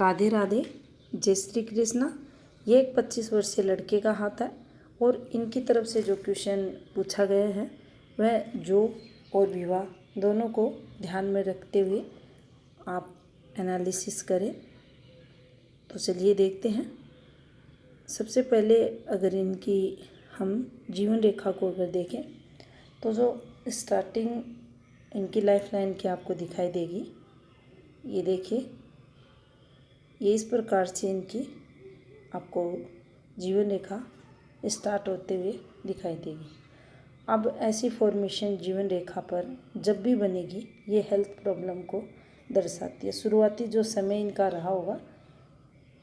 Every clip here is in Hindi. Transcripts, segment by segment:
राधे राधे, जय श्री कृष्णा। ये एक 25 वर्षीय लड़के का हाथ है और इनकी तरफ से जो क्वेश्चन पूछा गया है वह जॉब और विवाह दोनों को ध्यान में रखते हुए आप एनालिसिस करें। तो चलिए देखते हैं। सबसे पहले अगर इनकी हम जीवन रेखा को अगर देखें तो जो स्टार्टिंग इनकी लाइफ लाइन की आपको दिखाई देगी, ये देखिए, ये इस प्रकार से इनकी आपको जीवन रेखा स्टार्ट होते हुए दिखाई देगी। अब ऐसी फॉर्मेशन जीवन रेखा पर जब भी बनेगी ये हेल्थ प्रॉब्लम को दर्शाती है। शुरुआती जो समय इनका रहा होगा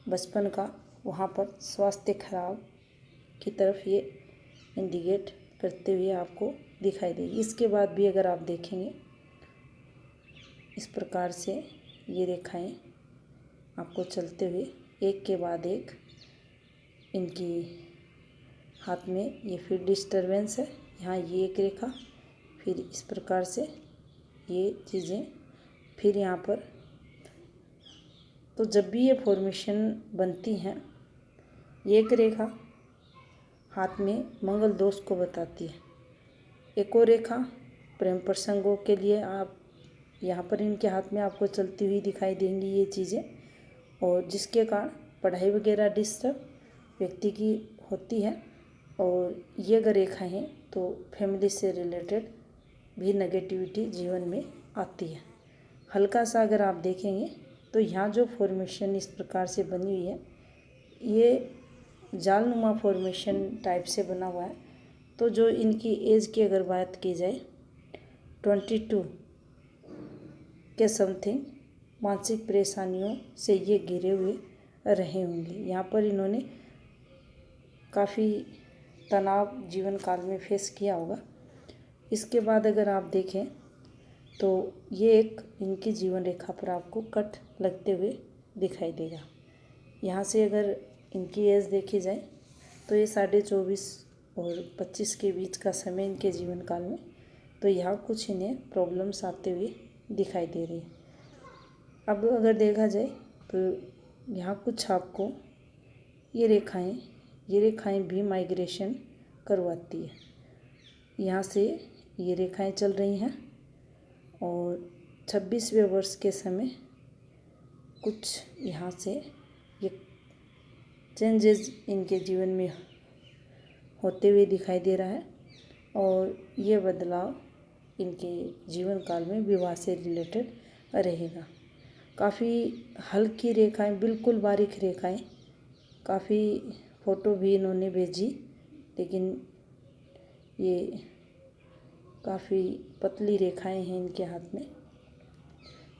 बचपन का, वहाँ पर स्वास्थ्य खराब की तरफ ये इंडिकेट करते हुए आपको दिखाई देगी। इसके बाद भी अगर आप देखेंगे इस प्रकार से ये रेखाएं आपको चलते हुए एक के बाद एक इनकी हाथ में ये फिर डिस्टरबेंस है। यहाँ ये एक रेखा, फिर इस प्रकार से ये चीज़ें, फिर यहाँ पर। तो जब भी ये फॉर्मेशन बनती हैं, ये एक रेखा हाथ में मंगल दोष को बताती है। एक और रेखा प्रेम प्रसंगों के लिए आप यहाँ पर इनके हाथ में आपको चलती हुई दिखाई देंगी ये चीज़ें, और जिसके कारण पढ़ाई वगैरह डिस्टर्ब व्यक्ति की होती है। और ये अगर रेखा हैं तो फैमिली से रिलेटेड भी नेगेटिविटी जीवन में आती है। हल्का सा अगर आप देखेंगे तो यहाँ जो फॉर्मेशन इस प्रकार से बनी हुई है, ये जालनुमा फॉर्मेशन टाइप से बना हुआ है। तो जो इनकी एज की अगर बात की जाए 22 के समथिंग मानसिक परेशानियों से ये घिरे हुए रहे होंगे। यहाँ पर इन्होंने काफ़ी तनाव जीवन काल में फेस किया होगा। इसके बाद अगर आप देखें तो ये एक इनकी जीवन रेखा पर आपको कट लगते हुए दिखाई देगा। यहाँ से अगर इनकी एज देखी जाए तो ये 24.5 और 25 के बीच का समय इनके जीवन काल में, तो यहाँ कुछ इन्हें प्रॉब्लम्स आते हुए दिखाई दे रही है। अब अगर देखा जाए तो यहाँ कुछ आपको ये रेखाएं भी माइग्रेशन करवाती है। यहाँ से ये रेखाएं चल रही हैं और 26वें वर्ष के समय कुछ यहाँ से ये चेंजेस इनके जीवन में होते हुए दिखाई दे रहा है। और ये बदलाव इनके जीवन काल में विवाह से रिलेटेड रहेगा। काफ़ी हल्की रेखाएं, बिल्कुल बारीक रेखाएं, काफ़ी फ़ोटो भी इन्होंने भेजी, लेकिन ये काफ़ी पतली रेखाएं हैं इनके हाथ में।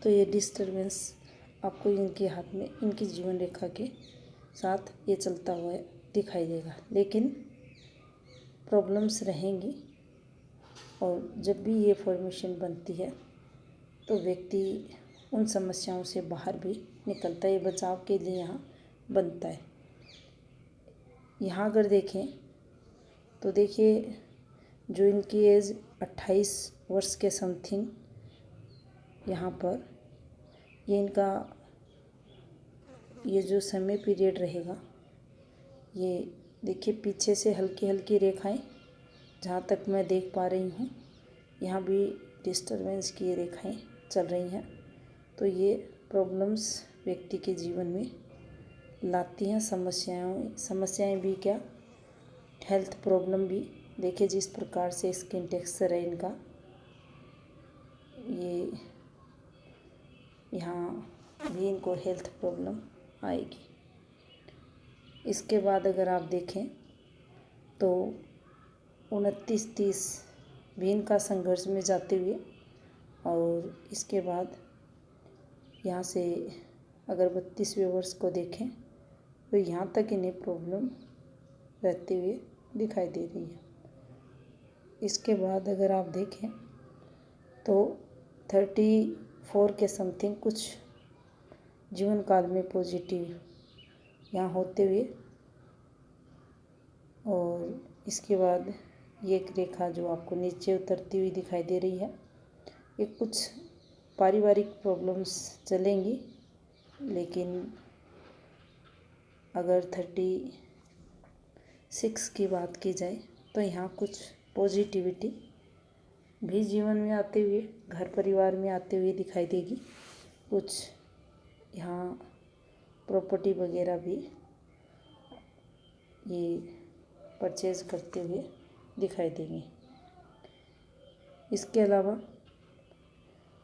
तो ये डिस्टरबेंस आपको इनके हाथ में इनकी जीवन रेखा के साथ ये चलता हुआ दिखाई देगा, लेकिन प्रॉब्लम्स रहेंगी। और जब भी ये फॉर्मेशन बनती है तो व्यक्ति उन समस्याओं से बाहर भी निकलता है। ये बचाव के लिए यहाँ बनता है। यहाँ अगर देखें तो देखिए, जो इनकी एज 28 वर्ष के समथिंग, यहाँ पर ये इनका ये जो समय पीरियड रहेगा, ये देखिए पीछे से हल्की हल्की रेखाएं, जहाँ तक मैं देख पा रही हूँ यहाँ भी डिस्टरबेंस की रेखाएं चल रही हैं। तो ये प्रॉब्लम्स व्यक्ति के जीवन में लाती हैं। समस्याएं भी क्या, हेल्थ प्रॉब्लम भी। देखिए जिस प्रकार से स्किन टेक्सचर है इनका, ये यहाँ भी इनको हेल्थ प्रॉब्लम आएगी। इसके बाद अगर आप देखें तो 29-30 भी इनका संघर्ष में जाते हुए, और इसके बाद यहाँ से अगर 32वें वर्ष को देखें तो यहाँ तक इन्हें प्रॉब्लम रहते हुए दिखाई दे रही है। इसके बाद अगर आप देखें तो 34 के समथिंग कुछ जीवन काल में पॉजिटिव यहाँ होते हुए, और इसके बाद ये एक रेखा जो आपको नीचे उतरती हुई दिखाई दे रही है। ये कुछ पारिवारिक प्रॉब्लम्स चलेंगी, लेकिन अगर 36 की बात की जाए तो यहाँ कुछ पॉजिटिविटी भी जीवन में आते हुए, घर परिवार में आते हुए दिखाई देगी। कुछ यहाँ प्रॉपर्टी वगैरह भी ये परचेज करते हुए दिखाई देंगे। इसके अलावा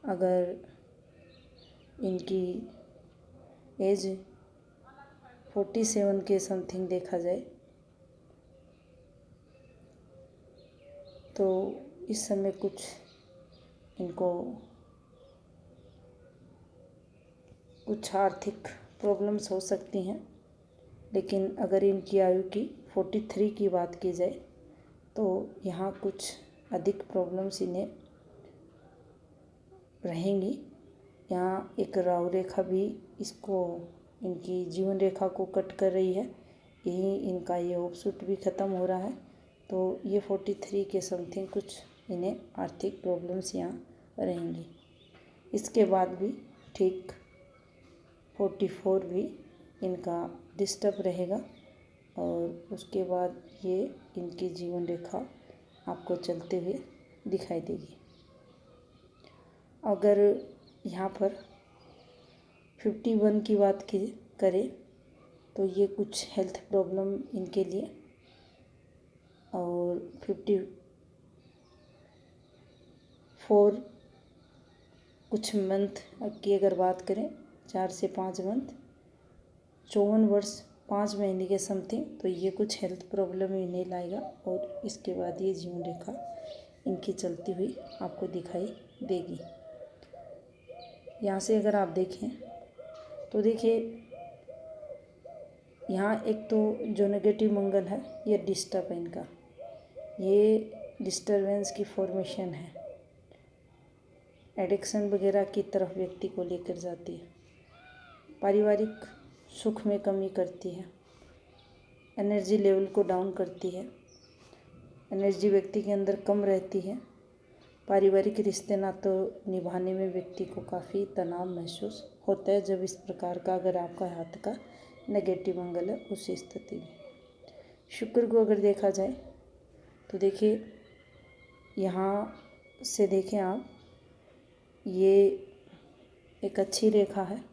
अगर इनकी एज 47 के समथिंग देखा जाए तो इस समय कुछ इनको कुछ आर्थिक प्रॉब्लम्स हो सकती हैं। लेकिन अगर इनकी आयु की 43 की बात की जाए तो यहाँ कुछ अधिक प्रॉब्लम्स इन्हें रहेंगी। यहाँ एक राहु रेखा भी इसको, इनकी जीवन रेखा को कट कर रही है। यही इनका ये ऑफशूट भी ख़त्म हो रहा है। तो ये 43 के समथिंग कुछ इन्हें आर्थिक प्रॉब्लम्स यहाँ रहेंगी। इसके बाद भी ठीक 44 भी इनका डिस्टर्ब रहेगा और उसके बाद ये इनकी जीवन रेखा आपको चलते हुए दिखाई देगी। अगर यहाँ पर 51 की बात करें तो ये कुछ हेल्थ प्रॉब्लम इनके लिए, और 54 कुछ मंथ की अगर बात करें, 4 से 5 मंथ, 54 वर्ष 5 महीने के समथिंग, तो ये कुछ हेल्थ प्रॉब्लम इन्हें लाएगा और इसके बाद ये जीवन रेखा इनकी चलती हुई आपको दिखाई देगी। यहाँ से अगर आप देखें तो देखिए यहाँ एक तो जो नेगेटिव मंगल है ये डिस्टर्ब है इनका, ये डिस्टरबेंस की फॉर्मेशन है, एडिक्शन वगैरह की तरफ व्यक्ति को लेकर जाती है, पारिवारिक सुख में कमी करती है, एनर्जी लेवल को डाउन करती है, एनर्जी व्यक्ति के अंदर कम रहती है, पारिवारिक रिश्ते नाते निभाने में व्यक्ति को काफ़ी तनाव महसूस होता है जब इस प्रकार का अगर आपका हाथ का नेगेटिव मंगल है उस स्थिति में। शुक्र को अगर देखा जाए तो देखिए यहाँ से देखें आप, ये एक अच्छी रेखा है,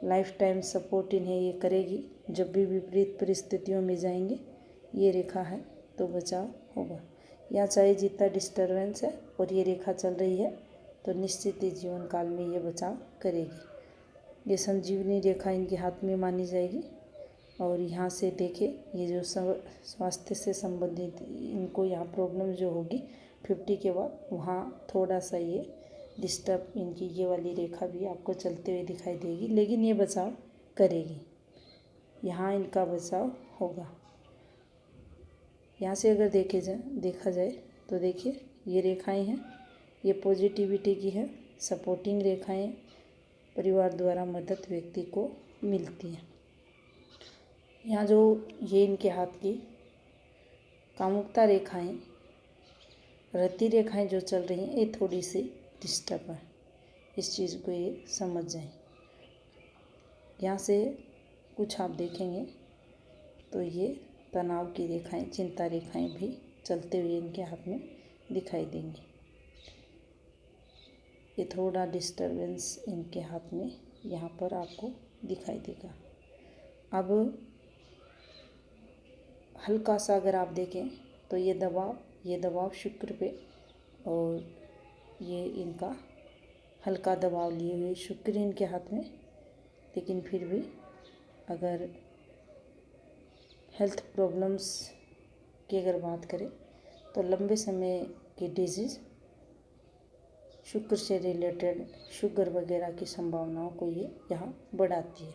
लाइफ टाइम सपोर्ट इन्हें ये करेगी। जब भी विपरीत परिस्थितियों में जाएंगे ये रेखा है तो बचाव होगा। या चाहे जितना डिस्टरबेंस है और ये रेखा चल रही है तो निश्चित ही जीवन काल में ये बचाव करेगी। ये संजीवनी रेखा इनके हाथ में मानी जाएगी। और यहाँ से देखें ये जो स्वास्थ्य से संबंधित इनको यहाँ प्रॉब्लम जो होगी 50 के बाद, वहाँ थोड़ा सा ये डिस्टर्ब इनकी ये वाली रेखा भी आपको चलते हुए दिखाई देगी, लेकिन ये बचाव करेगी, यहाँ इनका बचाव होगा। यहाँ से अगर देखा जाए तो देखिए ये रेखाएं हैं, ये पॉजिटिविटी की है, सपोर्टिंग रेखाएं, परिवार द्वारा मदद व्यक्ति को मिलती है। यहाँ जो ये इनके हाथ की कामुकता रेखाएं, रति रेखाएं जो चल रही हैं ये थोड़ी सी डिस्टर्ब है, इस चीज़ को ये समझ जाएं। यहाँ से कुछ आप देखेंगे तो ये तनाव की रेखाएं, चिंता रेखाएं भी चलते हुए इनके हाथ में दिखाई देंगी। ये थोड़ा डिस्टरबेंस इनके हाथ में यहाँ पर आपको दिखाई देगा। अब हल्का सा अगर आप देखें तो ये दबाव शुक्र पे, और ये इनका हल्का दबाव लिए हुए शुक्र इनके हाथ में। लेकिन फिर भी अगर हेल्थ प्रॉब्लम्स की अगर बात करें तो लंबे समय की डिजीज़, शुक्र से रिलेटेड शुगर वगैरह की संभावनाओं को ये यहाँ बढ़ाती है।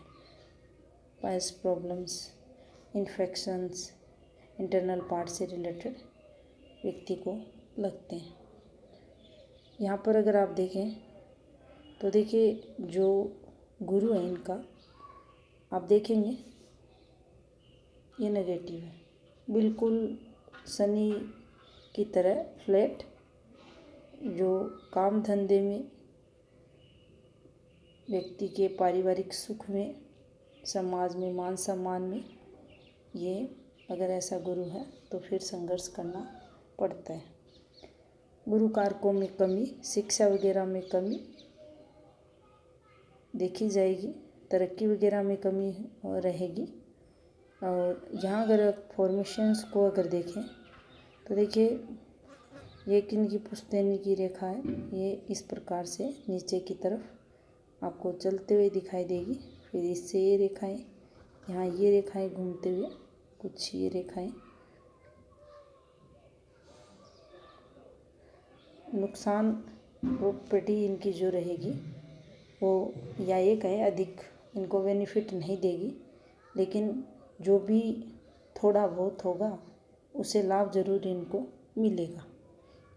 Piles problems, infections, internal part से रिलेटेड व्यक्ति को लगते हैं। यहाँ पर अगर आप देखें तो देखिए जो गुरु है इनका, आप देखेंगे ये नेगेटिव है, बिल्कुल शनि की तरह फ्लैट, जो काम धंधे में, व्यक्ति के पारिवारिक सुख में समाज में, मान सम्मान में, ये अगर ऐसा गुरु है तो फिर संघर्ष करना पड़ता है। गुरु कारकों में कमी, शिक्षा वगैरह में कमी देखी जाएगी, तरक्की वगैरह में कमी रहेगी। और यहाँ अगर फॉर्मेशंस को अगर देखें तो देखिए, ये किनकी पुश्तैनी की रेखा है, ये इस प्रकार से नीचे की तरफ आपको चलते हुए दिखाई देगी। फिर इससे ये रेखाएं, यहाँ ये रेखाएं घूमते हुए, कुछ ये रेखाएं नुकसान प्रॉपर्टी इनकी जो रहेगी वो या एक है अधिक इनको बेनिफिट नहीं देगी, लेकिन जो भी थोड़ा बहुत होगा उसे लाभ जरूर इनको मिलेगा।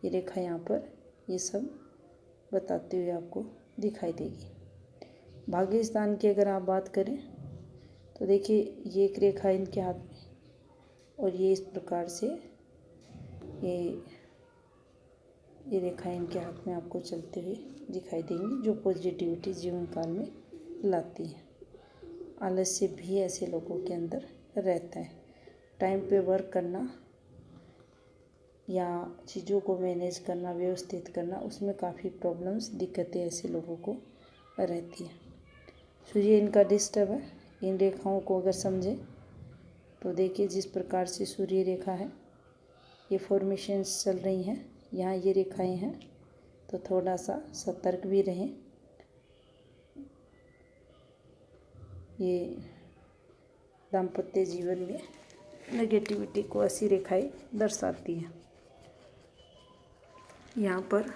ये रेखा यहाँ पर ये सब बताते हुए आपको दिखाई देगी। भाग्य स्थान की अगर आप बात करें तो देखिए, ये एक रेखा इनके हाथ में और ये इस प्रकार से ये रेखा इनके हाथ में आपको चलते हुए दिखाई देंगी, जो पॉजिटिविटी जीवन काल में लाती है। आलस्य भी ऐसे लोगों के अंदर रहता है। टाइम पे वर्क करना या चीज़ों को मैनेज करना, व्यवस्थित करना, उसमें काफ़ी प्रॉब्लम्स, दिक्कतें ऐसे लोगों को रहती है। सूर्य इनका डिस्टर्ब है। इन रेखाओं को अगर समझें तो देखिए, जिस प्रकार से सूर्य रेखा है, ये फॉर्मेशंस चल रही हैं, यहाँ ये रेखाएं हैं, तो थोड़ा सा सतर्क भी रहें। ये दाम्पत्य जीवन में नेगेटिविटी को ऐसी रेखाएं दर्शाती हैं। यहाँ पर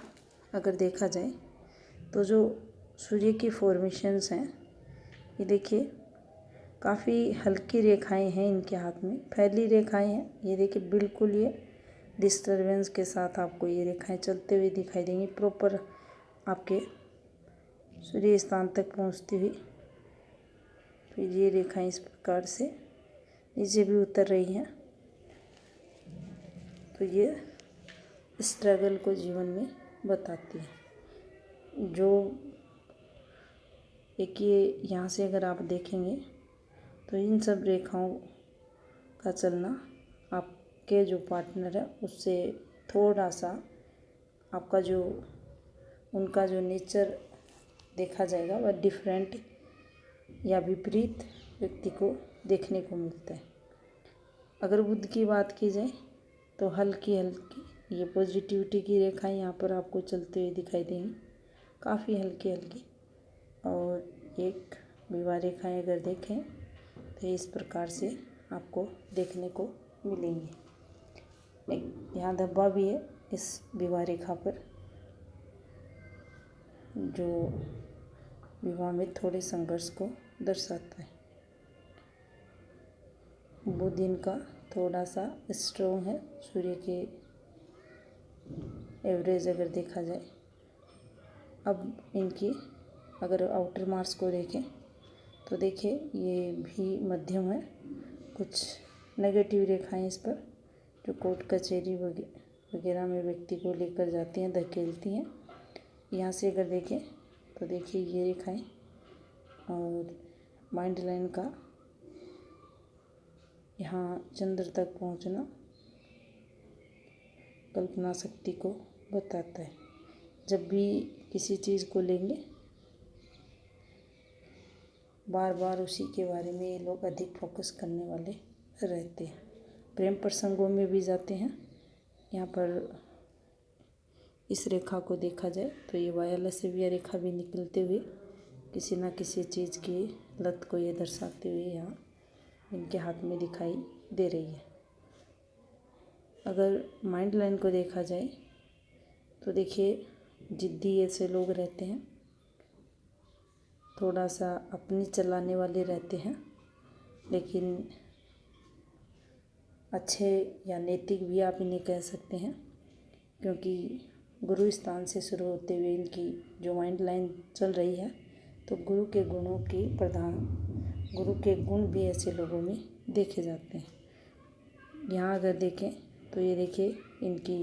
अगर देखा जाए तो जो सूर्य की फॉर्मेशंस हैं, ये देखिए काफ़ी हल्की रेखाएं हैं इनके हाथ में, फैली रेखाएं हैं। ये देखिए बिल्कुल ये डिस्टरबेंस के साथ आपको ये रेखाएं चलते हुए दिखाई देंगी, प्रॉपर आपके सूर्य स्थान तक पहुँचती हुई। फिर ये रेखाएं इस प्रकार से नीचे भी उतर रही हैं, तो ये स्ट्रगल को जीवन में बताती है। जो एक ये यहाँ से अगर आप देखेंगे तो इन सब रेखाओं का चलना आपके जो पार्टनर है उससे थोड़ा सा आपका जो उनका जो नेचर देखा जाएगा वह डिफरेंट या विपरीत व्यक्ति को देखने को मिलता है। अगर बुध की बात की जाए तो हल्की हल्की ये पॉजिटिविटी की रेखाएं यहाँ पर आपको चलते हुए दिखाई देंगी, काफ़ी हल्की हल्की। और एक विवाह रेखाएं अगर देखें तो इस प्रकार से आपको देखने को मिलेंगी। यहाँ धब्बा भी है इस विवाह रेखा पर, जो विवाह में थोड़े संघर्ष को दर्शाता है। बुध इनका थोड़ा सा स्ट्रॉन्ग है सूर्य के एवरेज अगर देखा जाए। अब इनकी अगर आउटर मार्क्स को देखें तो देखिए ये भी मध्यम है, कुछ नेगेटिव रेखाएं इस पर जो कोर्ट कचहरी वगैरह में व्यक्ति को लेकर जाती हैं, धकेलती हैं। यहाँ से अगर देखें तो देखिए ये रेखाएं और माइंड लाइन का यहाँ चंद्र तक पहुँचना कल्पना शक्ति को बताता है। जब भी किसी चीज़ को लेंगे बार बार उसी के बारे में ये लोग अधिक फोकस करने वाले रहते हैं। प्रेम प्रसंगों में भी जाते हैं। यहाँ पर इस रेखा को देखा जाए तो ये वायलसेविया रेखा भी निकलते हुए किसी न किसी चीज़ की लत को ये दर्शाते हुए यहाँ इनके हाथ में दिखाई दे रही है। अगर माइंड लाइन को देखा जाए तो देखिए जिद्दी ऐसे लोग रहते हैं, थोड़ा सा अपनी चलाने वाले रहते हैं, लेकिन अच्छे या नैतिक भी आप इन्हें कह सकते हैं, क्योंकि गुरु स्थान से शुरू होते हुए इनकी जो माइंड लाइन चल रही है तो गुरु के गुणों की प्रधान, गुरु के गुण भी ऐसे लोगों में देखे जाते हैं। यहाँ अगर देखें तो ये देखिए इनकी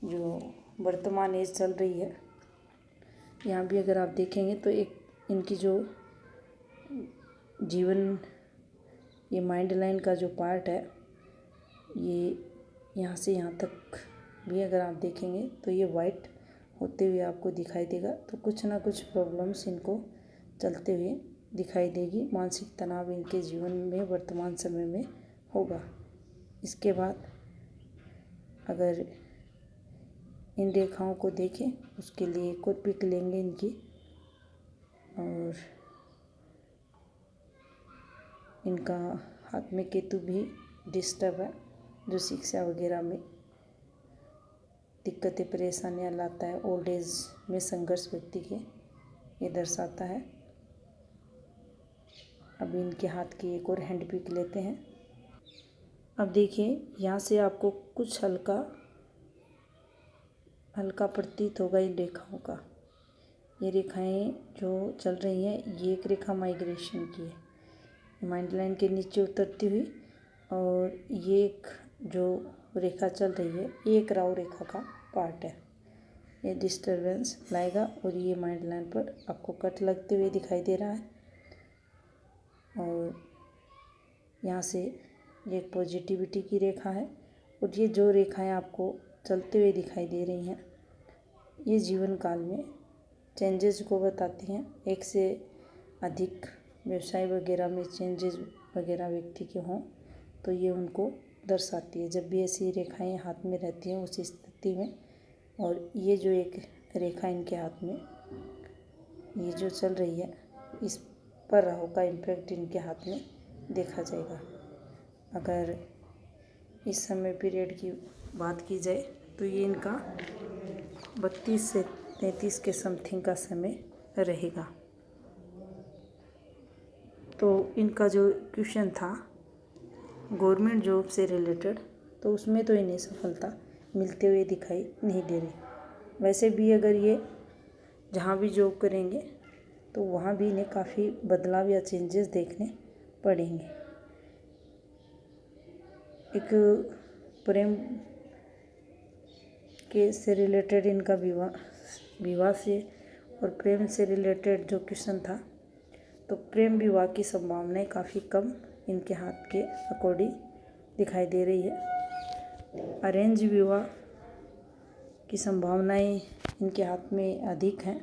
जो वर्तमान एज चल रही है, यहाँ भी अगर आप देखेंगे तो एक इनकी जो जीवन, ये माइंड लाइन का जो पार्ट है, ये यहाँ से यहाँ तक भी अगर आप देखेंगे तो ये वाइट होते हुए आपको दिखाई देगा। तो कुछ ना कुछ प्रॉब्लम्स इनको चलते हुए दिखाई देगी, मानसिक तनाव इनके जीवन में वर्तमान समय में होगा। इसके बाद अगर इन रेखाओं को देखें, उसके लिए एक और पिक लेंगे इनकी, और इनका हाथ में केतु भी डिस्टर्ब है, जो शिक्षा वगैरह में दिक्कतें परेशानियाँ लाता है, ओल्ड एज में संघर्ष व्यक्ति के ये दर्शाता है। अब इनके हाथ की एक और हैंड पिक लेते हैं। अब देखिए, यहाँ से आपको कुछ हल्का प्रतीत होगा इन रेखाओं का। ये रेखाएं जो चल रही हैं, ये एक रेखा माइग्रेशन की है, माइंड लाइन के नीचे उतरती हुई, और ये एक जो रेखा चल रही है, ये एक राहु रेखा का पार्ट है। ये डिस्टरबेंस लाएगा और ये माइंड लाइन पर आपको कट लगते हुए दिखाई दे रहा है। और यहाँ से ये एक पॉजिटिविटी की रेखा है, और ये जो रेखाएं आपको चलते हुए दिखाई दे रही हैं, ये जीवन काल में चेंजेस को बताती हैं। एक से अधिक व्यवसाय वगैरह में चेंजेस वगैरह व्यक्ति के हों तो ये उनको दर्शाती है। जब भी ऐसी रेखाएं हाथ में रहती हैं उस स्थिति में, और ये जो एक रेखा इनके हाथ में ये जो चल रही है, इस पर राहु का इम्पैक्ट इनके हाथ में देखा जाएगा। अगर इस समय पीरियड की बात की जाए तो ये इनका 32 से 33 के समथिंग का समय रहेगा। तो इनका जो क्वेश्चन था गवर्नमेंट जॉब से रिलेटेड, तो उसमें तो इन्हें सफलता मिलते हुए दिखाई नहीं दे रही। वैसे भी अगर ये जहाँ भी जॉब करेंगे तो वहाँ भी इन्हें काफ़ी बदलाव या चेंजेस देखने पड़ेंगे। एक प्रेम के से रिलेटेड इनका विवाह से और प्रेम से रिलेटेड जो क्वेश्चन था, तो प्रेम विवाह की संभावनाएं काफ़ी कम इनके हाथ के अकॉर्डिंग दिखाई दे रही है। अरेंज विवाह की संभावनाएं इनके हाथ में अधिक हैं,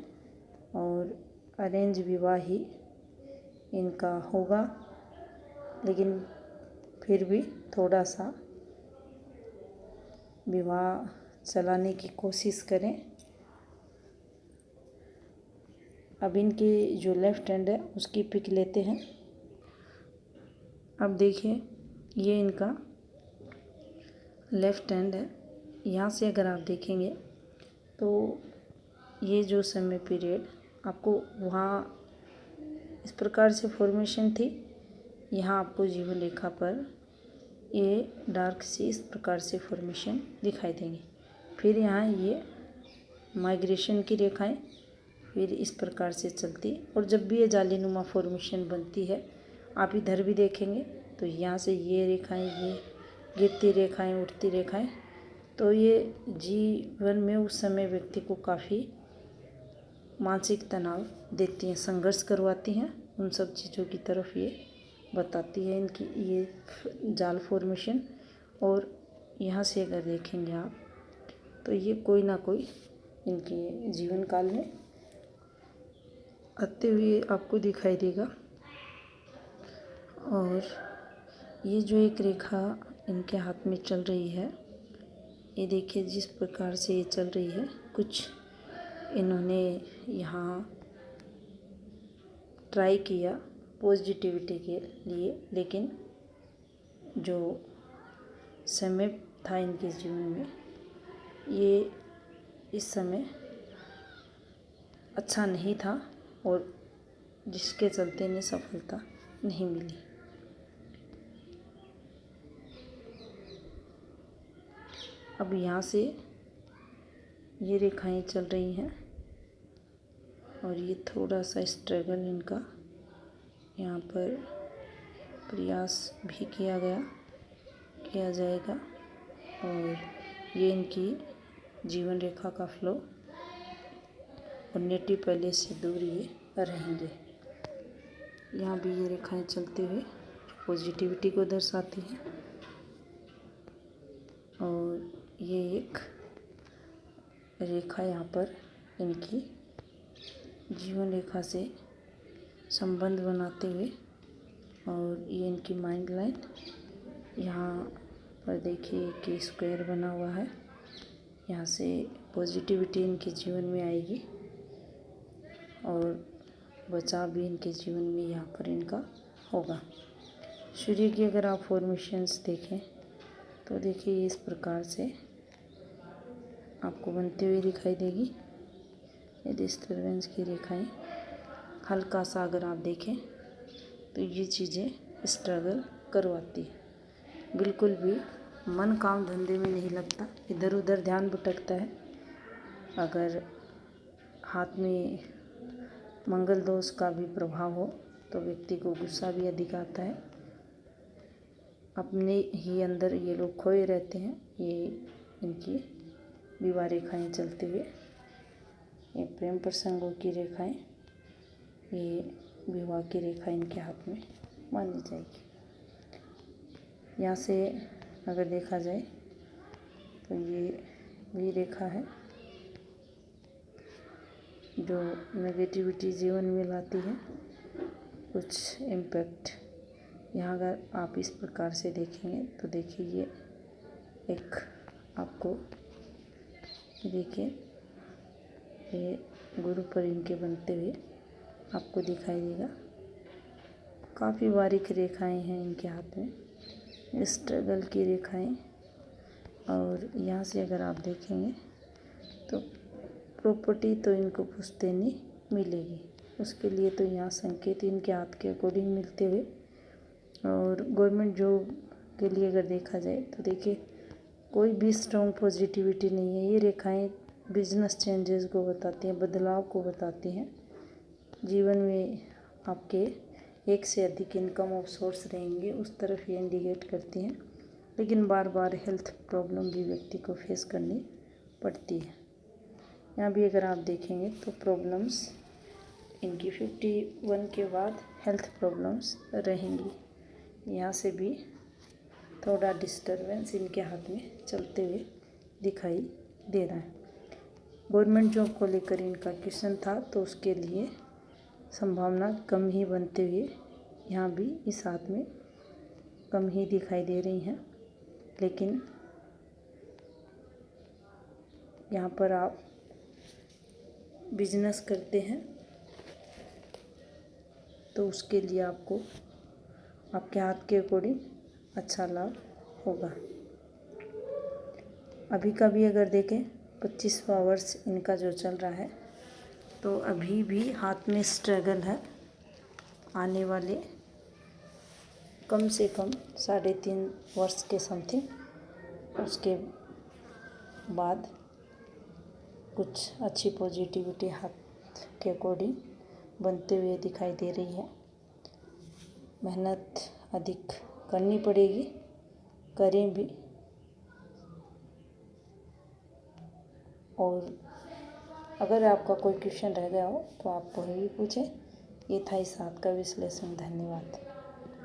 और अरेंज विवाह ही इनका होगा, लेकिन फिर भी थोड़ा सा विवाह चलाने की कोशिश करें। अब इनकी जो लेफ्ट हैंड है उसकी पिक लेते हैं। अब देखिए, ये इनका लेफ्ट हैंड है। यहाँ से अगर आप देखेंगे तो ये जो समय पीरियड आपको वहाँ इस प्रकार से फॉर्मेशन थी, यहाँ आपको जीवन रेखा पर ये डार्क सी इस प्रकार से फॉर्मेशन दिखाई देंगे। फिर यहाँ ये माइग्रेशन की रेखाएं फिर इस प्रकार से चलती, और जब भी ये जालीनुमा फॉर्मेशन बनती है, आप इधर भी देखेंगे तो यहाँ से ये रेखाएं, ये गिरती रेखाएं, उठती रेखाएं, तो ये जीवन में उस समय व्यक्ति को काफ़ी मानसिक तनाव देती हैं, संघर्ष करवाती हैं, उन सब चीज़ों की तरफ ये बताती है इनकी ये जाल फॉर्मेशन। और यहाँ से अगर देखेंगे आप तो ये कोई ना कोई इनके जीवन काल में आते हुए आपको दिखाई देगा। और ये जो एक रेखा इनके हाथ में चल रही है, ये देखिए जिस प्रकार से ये चल रही है, कुछ इन्होंने यहाँ ट्राई किया पॉजिटिविटी के लिए, लेकिन जो समय था इनके जीवन में, ये इस समय अच्छा नहीं था, और जिसके चलते इन्हें सफलता नहीं मिली। अब यहाँ से ये रेखाएं चल रही हैं, और ये थोड़ा सा स्ट्रगल इनका यहाँ पर प्रयास भी किया जाएगा, और ये इनकी जीवन रेखा का फ्लो और नेटिव पैलेस से दूर ये रहेंगे। यहाँ भी ये रेखाएं चलते हुए पॉजिटिविटी को दर्शाती हैं। और ये एक रेखा यहाँ पर इनकी जीवन रेखा से संबंध बनाते हुए, और ये इनकी माइंड लाइन। यहाँ पर देखिए कि स्क्वायर बना हुआ है, यहाँ से पॉजिटिविटी इनके जीवन में आएगी और बचाव भी इनके जीवन में यहाँ पर इनका होगा। सूर्य की अगर आप फॉर्मेशंस देखें तो देखिए इस प्रकार से आपको बनती हुई दिखाई देगी। ये डिस्टर्बेंस की रेखाएं हल्का सा अगर आप देखें तो ये चीज़ें स्ट्रगल करवाती है। बिल्कुल भी मन काम धंधे में नहीं लगता, इधर उधर ध्यान भटकता है। अगर हाथ में मंगल दोष का भी प्रभाव हो तो व्यक्ति को गुस्सा भी अधिक आता है। अपने ही अंदर ये लोग खोए रहते हैं। ये इनकी विवाह रेखाएं चलते हुए, ये प्रेम प्रसंगों की रेखाएं, ये विवाह की रेखा इनके हाथ में मानी जाएगी। यहाँ से अगर देखा जाए तो ये भी रेखा है जो नेगेटिविटी जीवन में लाती है, कुछ इम्पैक्ट। यहाँ अगर आप इस प्रकार से देखेंगे तो देखिए ये एक आपको देखिए ये गुरु पर इनके बनते हुए आपको दिखाई देगा। काफ़ी बारीक रेखाएं हैं इनके हाथ में, स्ट्रगल की रेखाएं। और यहाँ से अगर आप देखेंगे तो प्रॉपर्टी तो इनको पुश्तैनी मिलेगी, उसके लिए तो यहाँ संकेत इनके हाथ के अकॉर्डिंग मिलते हुए। और गवर्नमेंट जॉब के लिए अगर देखा जाए तो देखिए कोई भी स्ट्रॉन्ग पॉजिटिविटी नहीं है। ये रेखाएं बिजनेस चेंजेस को बताती हैं, बदलाव को बताती हैं। जीवन में आपके एक से अधिक इनकम ऑफ सोर्स रहेंगे, उस तरफ ये इंडिकेट करती हैं। लेकिन बार बार हेल्थ प्रॉब्लम भी व्यक्ति को फेस करनी पड़ती है। यहाँ भी अगर आप देखेंगे तो प्रॉब्लम्स इनकी 51 के बाद हेल्थ प्रॉब्लम्स रहेंगी। यहाँ से भी थोड़ा डिस्टर्बेंस इनके हाथ में चलते हुए दिखाई दे रहा है। गवर्नमेंट जॉब को लेकर इनका क्वेश्चन था तो उसके लिए संभावना कम ही बनते हुए यहाँ भी इस हाथ में कम ही दिखाई दे रही हैं। लेकिन यहाँ पर आप बिजनेस करते हैं तो उसके लिए आपको आपके हाथ के अकॉर्डिंग अच्छा लाभ होगा। अभी का भी अगर देखें 25वां वर्ष इनका जो चल रहा है तो अभी भी हाथ में स्ट्रगल है। आने वाले कम से कम 3.5 वर्ष के समथिंग, उसके बाद कुछ अच्छी पॉजिटिविटी हाथ के अकॉर्डिंग बनते हुए दिखाई दे रही है। मेहनत अधिक करनी पड़ेगी, करें भी। और अगर आपका कोई क्वेश्चन रह गया हो तो आप वही पूछें। ये था इस हाथ का विश्लेषण। धन्यवाद।